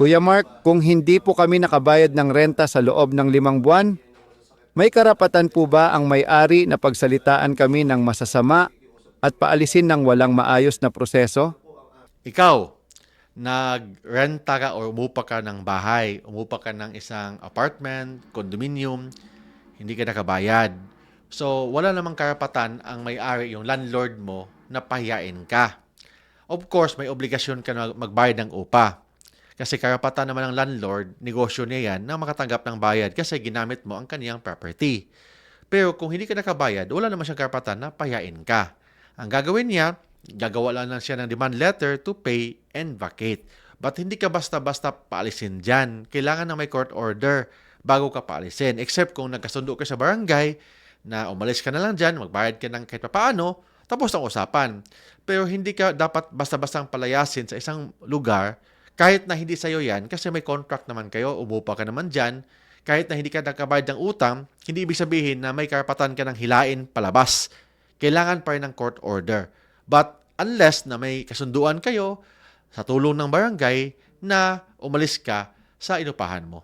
Kuya Mark, kung hindi po kami nakabayad ng renta sa loob ng 5 buwan, may karapatan po ba ang may-ari na pagsalitaan kami ng masasama at paalisin ng walang maayos na proseso? Ikaw, nagrenta ka o umupa ka ng bahay, umupa ka ng isang apartment, condominium, hindi ka nakabayad. So, wala namang karapatan ang may-ari, yung landlord mo, na pahiyain ka. Of course, may obligasyon ka na magbayad ng upa. Kasi karapatan naman ng landlord, negosyo niya yan, na makatanggap ng bayad kasi ginamit mo ang kaniyang property. Pero kung hindi ka nakabayad, wala naman siyang karapatan na pahiyain ka. Ang gagawin niya, gagawa lang siya ng demand letter to pay and vacate. But hindi ka basta-basta paalisin dyan. Kailangan na may court order bago ka paalisin. Except kung nagkasundo ka sa barangay na umalis ka na lang dyan, magbayad ka ng kahit paano, tapos ang usapan. Pero hindi ka dapat basta-bastang palayasin sa isang lugar kahit na hindi sa'yo yan kasi may contract naman kayo, umupa ka naman dyan, kahit na hindi ka nakabayad ng utang, hindi ibig sabihin na may karapatan ka ng hilain palabas. Kailangan pa rin ng court order. But unless na may kasunduan kayo sa tulong ng barangay na umalis ka sa inupahan mo.